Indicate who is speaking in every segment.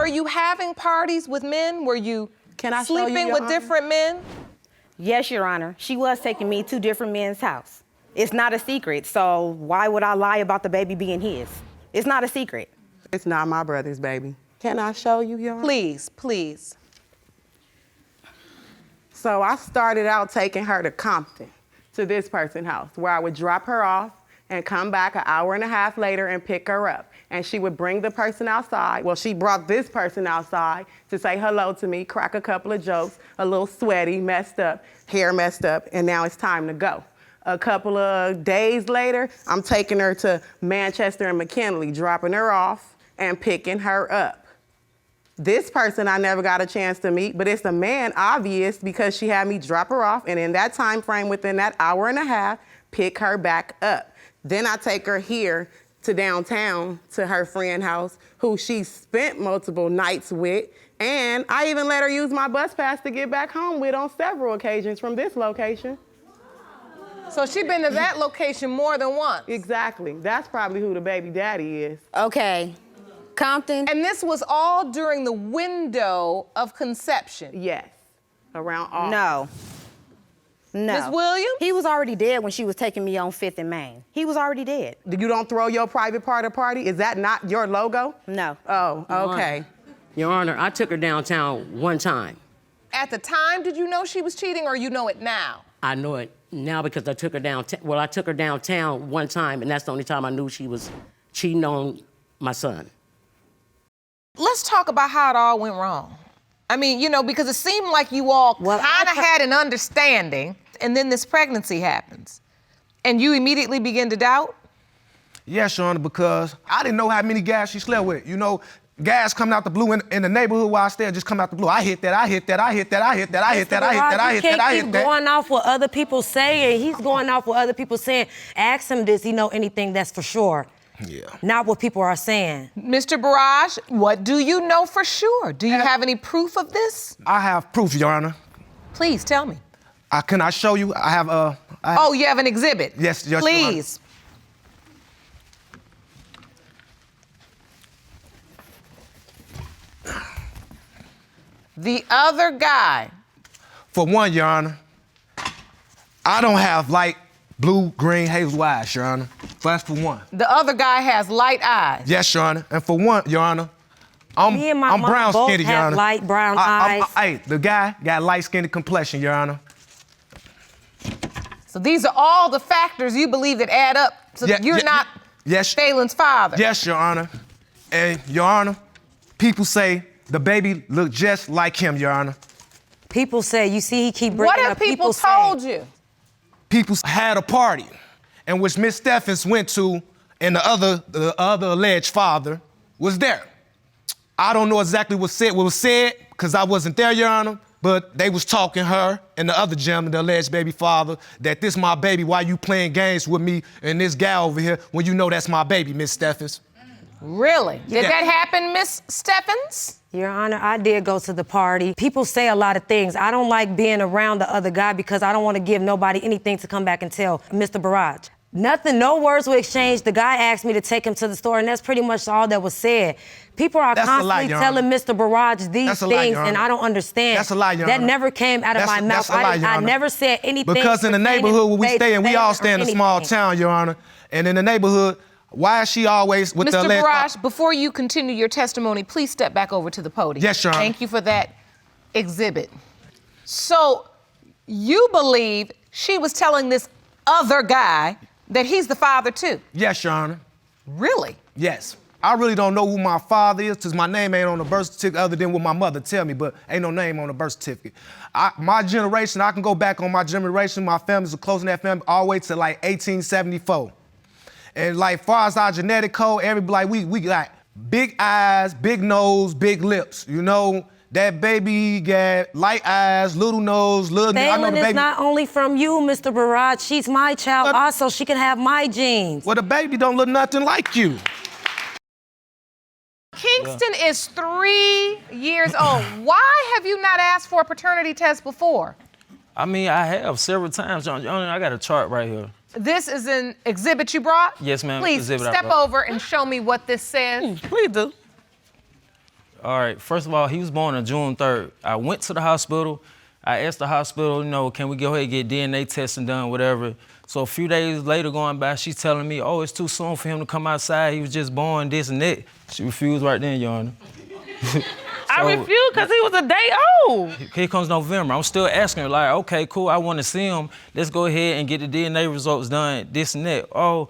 Speaker 1: were you having parties with men? Were you sleeping with different men?
Speaker 2: Yes, Your Honor. She was taking me to different men's house. It's not a secret, so why would I lie about the baby being his? It's not a secret.
Speaker 3: It's not my brother's baby. Can I show you, Your Honor?
Speaker 1: Please, please.
Speaker 3: So I started out taking her to Compton, to this person's house, where I would drop her off and come back an hour and a half later and pick her up. And she would bring the person outside. Well, she brought this person outside to say hello to me, crack a couple of jokes, a little sweaty, messed up, hair messed up, and now it's time to go. A couple of days later, I'm taking her to Manchester and McKinley, dropping her off and picking her up. This person I never got a chance to meet, but it's a man, obvious, because she had me drop her off, and in that time frame, within that hour and a half, pick her back up. Then I take her here to downtown to her friend's house, who she spent multiple nights with, and I even let her use my bus pass to get back home with on several occasions from this location.
Speaker 1: So she been to that location more than once?
Speaker 3: Exactly. That's probably who the baby daddy is.
Speaker 2: Okay. Compton?
Speaker 1: And this was all during the window of conception?
Speaker 3: Yes. Around August.
Speaker 2: No. No.
Speaker 1: Ms. Williams?
Speaker 2: He was already dead when she was taking me on 5th and Main. He was already dead.
Speaker 3: You don't throw your private part of party? Is that not your logo?
Speaker 2: No.
Speaker 3: Oh, okay.
Speaker 4: Your Honor, I took her downtown one time.
Speaker 1: At the time, did you know she was cheating, or you know it now?
Speaker 4: I know it now because I took her downtown. Well, I took her downtown one time, and that's the only time I knew she was cheating on my son.
Speaker 1: Let's talk about how it all went wrong. I mean, you know, because it seemed like you all kind of had an understanding, and then this pregnancy happens. And you immediately begin to doubt?
Speaker 5: Yes, Your Honor, because I didn't know how many guys she slept with. You know, guys coming out the blue in the neighborhood where I stay, just come out the blue. I hit that, I hit that, I hit that, I hit that, I hit that, I hit that, I hit that, I hit that.
Speaker 6: He can't keep going off what other people say, and he's going off what other people saying. Ask him, does he know anything that's for sure?
Speaker 5: Yeah.
Speaker 6: Not what people are saying.
Speaker 1: Mr. Barrage, what do you know for sure? Do you have any proof of this?
Speaker 5: I have proof, Your Honor.
Speaker 1: Please tell me.
Speaker 5: Can I show you? I have
Speaker 1: Oh, you have an exhibit?
Speaker 5: Yes, yes,
Speaker 1: please. The other guy.
Speaker 5: For one, Your Honor, I don't have light blue, green, hazel eyes, Your Honor. That's for one.
Speaker 1: The other guy has light eyes.
Speaker 5: Yes, Your Honor. And for one, Your Honor, I'm brown skinned, Your Honor.
Speaker 6: Light brown eyes.
Speaker 5: Hey, the guy got light skinned complexion, Your Honor.
Speaker 1: So these are all the factors you believe that add up so that you're not Phelan's father.
Speaker 5: Yes, Your Honor. And Your Honor, people say the baby looked just like him, Your Honor.
Speaker 6: People say, you see, he keep bringing up.
Speaker 1: What have people told you?
Speaker 5: People had a party in which Miss Steffens went to, and the other alleged father was there. I don't know exactly what was said, because I wasn't there, Your Honor, but they was talking, her and the other gentleman, the alleged baby father, that this my baby, why you playing games with me and this guy over here when you know that's my baby, Miss Steffens?
Speaker 1: Really? Did that happen, Miss Steffens?
Speaker 6: Your Honor, I did go to the party. People say a lot of things. I don't like being around the other guy because I don't want to give nobody anything to come back and tell Mr. Barrage. Nothing, no words were exchanged. The guy asked me to take him to the store, and that's pretty much all that was said. People are constantly telling Mr. Barrage these things, and I don't understand.
Speaker 5: That's a lie, Your Honor.
Speaker 6: That never came out of my mouth. I never said anything.
Speaker 5: Because in the neighborhood where we stay in, we all stay in a small town, Your Honor. And in the neighborhood, why is she always with the alleged...
Speaker 1: Mr. Barrage, before you continue your testimony, please step back over to the podium.
Speaker 5: Yes, Your Honor.
Speaker 1: Thank you for that exhibit. So, you believe she was telling this other guy that he's the father too?
Speaker 5: Yes, Your Honor.
Speaker 1: Really?
Speaker 5: Yes. I really don't know who my father is, because my name ain't on the birth certificate other than what my mother tell me, but ain't no name on the birth certificate. My generation, I can go back on my generation, my family's a close in that family, all the way to like 1874. And like far as our genetic code, everybody, we got big eyes, big nose, big lips, you know? That baby got light eyes, little nose, little...
Speaker 6: Phelan is not only from you, Mr. Barrage. She's my child also. She can have my genes.
Speaker 5: Well, the baby don't look nothing like you.
Speaker 1: Kingston is 3 years old. Why have you not asked for a paternity test before?
Speaker 7: I mean, I have several times. I got a chart right here.
Speaker 1: This is an exhibit you brought?
Speaker 7: Yes, ma'am.
Speaker 1: Please step over and show me what this says.
Speaker 7: Please do. All right, first of all, he was born on June 3rd. I went to the hospital. I asked the hospital, can we go ahead and get DNA testing done, whatever. So a few days later going by, she's telling me, oh, it's too soon for him to come outside. He was just born, this and that. She refused right then, Your Honor.
Speaker 8: I refused because he was a day old.
Speaker 7: Here comes November. I'm still asking her, like, okay, cool, I want to see him. Let's go ahead and get the DNA results done, this and that. I'm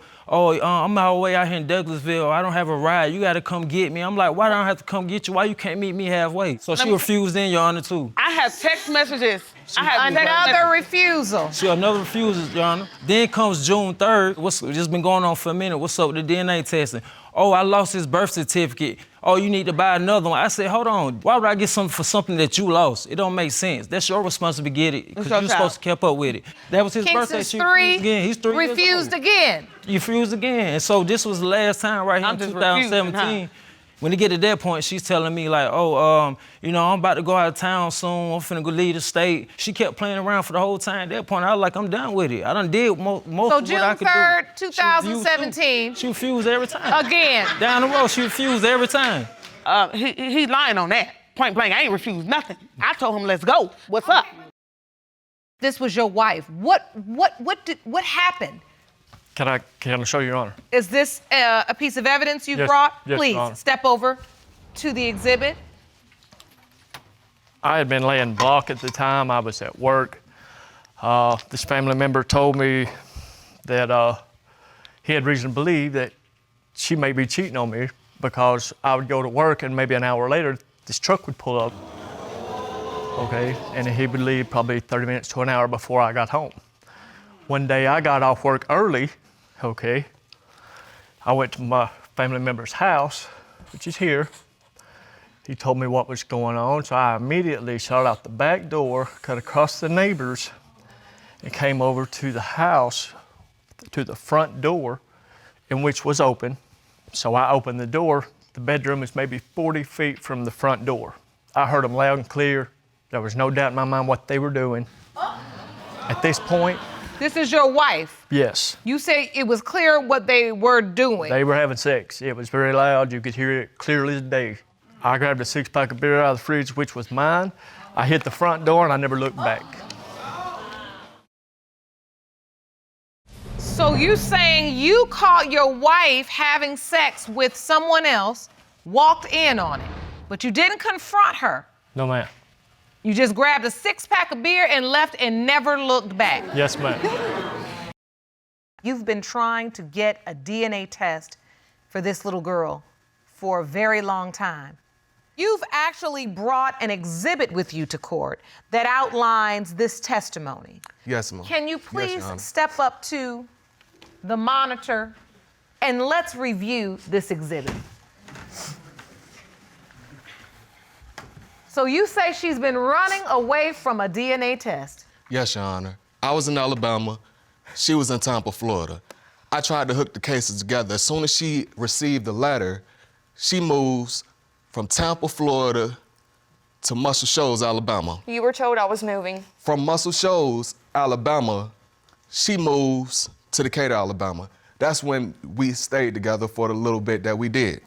Speaker 7: all the way out here in Douglasville. I don't have a ride. You got to come get me. I'm like, why don't I have to come get you? Why you can't meet me halfway? So she refused then, Your Honor, too.
Speaker 8: I have text messages.
Speaker 1: Another refusal.
Speaker 7: Another refusal, Your Honor. Then comes June 3rd. It's just been going on for a minute. What's up with the DNA testing? Oh, I lost his birth certificate. Oh, you need to buy another one. I said, hold on. Why would I get something for something that you lost? It don't make sense. That's your responsibility to get it because you're supposed to keep up with it. That was his birthday.
Speaker 1: Kingston's 3,
Speaker 7: again. He's 3
Speaker 1: refused again.
Speaker 7: You refused again. And so this was the last time right here in 2017. When it get to that point, she's telling me like, I'm about to go out of town soon. I'm finna go leave the state. She kept playing around for the whole time. At that point, I was like, I'm done with it. I done did most of what I could do.
Speaker 1: So June 3rd, 2017.
Speaker 7: She refused every time.
Speaker 1: Again.
Speaker 7: Down the road, she refused every time.
Speaker 8: He's lying on that. Point blank, I ain't refused nothing. I told him, let's go. What's up?
Speaker 1: This was your wife. What happened?
Speaker 9: Can I show you, Your Honor?
Speaker 1: Is this a piece of evidence you
Speaker 9: Yes,
Speaker 1: brought?
Speaker 9: yes,
Speaker 1: Please
Speaker 9: Your Honor.
Speaker 1: step over to the exhibit.
Speaker 9: I had been laying block at the time. I was at work. This family member told me that he had reason to believe that she may be cheating on me because I would go to work and maybe an hour later, this truck would pull up, okay? And he would leave probably 30 minutes to an hour before I got home. One day I got off work early, okay? I went to my family member's house, which is here. He told me what was going on, so I immediately shot out the back door, cut across the neighbors, and came over to the house, to the front door, in which was open. So I opened the door. The bedroom is maybe 40 feet from the front door. I heard them loud and clear. There was no doubt in my mind what they were doing. At this point,
Speaker 1: This is your wife.
Speaker 9: yes,
Speaker 1: You say it was clear what they were doing.
Speaker 9: they were having sex. It was very loud. You could hear it clearly as day. I grabbed a six-pack of beer out of the fridge, which was mine. I hit the front door and I never looked back.
Speaker 1: So you saying you caught your wife having sex with someone else, walked in on it, but you didn't confront her.
Speaker 9: No, ma'am.
Speaker 1: You just grabbed a 6-pack of beer and left and never looked back.
Speaker 9: Yes, ma'am.
Speaker 1: You've been trying to get a DNA test for this little girl for a very long time. You've actually brought an exhibit with you to court that outlines this testimony.
Speaker 10: Yes, ma'am.
Speaker 1: Can you
Speaker 10: Yes,
Speaker 1: please
Speaker 10: Your Honor.
Speaker 1: step up to the monitor and let's review this exhibit. So you say she's been running away from a DNA test.
Speaker 10: Yes, Your Honor. I was in Alabama. She was in Tampa, Florida. I tried to hook the cases together. As soon as she received the letter, she moves from Tampa, Florida to Muscle Shoals, Alabama.
Speaker 11: You were told I was moving.
Speaker 10: From Muscle Shoals, Alabama, she moves to Decatur, Alabama. That's when we stayed together for the little bit that we did.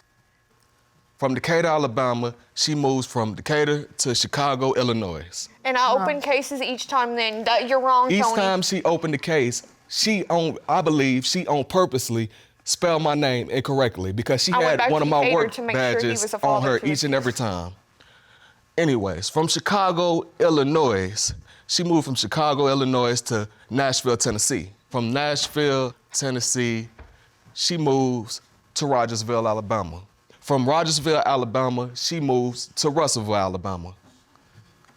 Speaker 10: From Decatur, Alabama, she moves from Decatur to Chicago, Illinois.
Speaker 11: And I opened cases each time then. You're wrong,
Speaker 10: Each
Speaker 11: Tony.
Speaker 10: time she opened the case, I believe she purposely spelled my name incorrectly because she
Speaker 11: I went
Speaker 10: had
Speaker 11: back
Speaker 10: one
Speaker 11: to
Speaker 10: of my
Speaker 11: Decatur
Speaker 10: work
Speaker 11: to make sure he
Speaker 10: badges
Speaker 11: was a
Speaker 10: on
Speaker 11: father
Speaker 10: her
Speaker 11: to the
Speaker 10: each and
Speaker 11: kids.
Speaker 10: every time. Anyways, from Chicago, Illinois, she moved from Chicago, Illinois to Nashville, Tennessee. From Nashville, Tennessee, she moves to Rogersville, Alabama. From Rogersville, Alabama, she moves to Russellville, Alabama.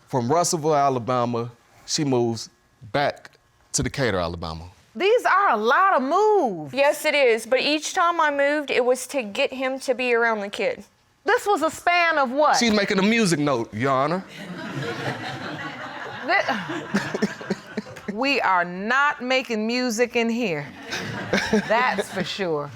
Speaker 10: From Russellville, Alabama, she moves back to Decatur, Alabama.
Speaker 1: These are a lot of moves.
Speaker 11: Yes, it is. But each time I moved, it was to get him to be around the kid.
Speaker 1: This was a span of what?
Speaker 10: She's making a music note, Your Honor.
Speaker 1: We are not making music in here. That's for sure.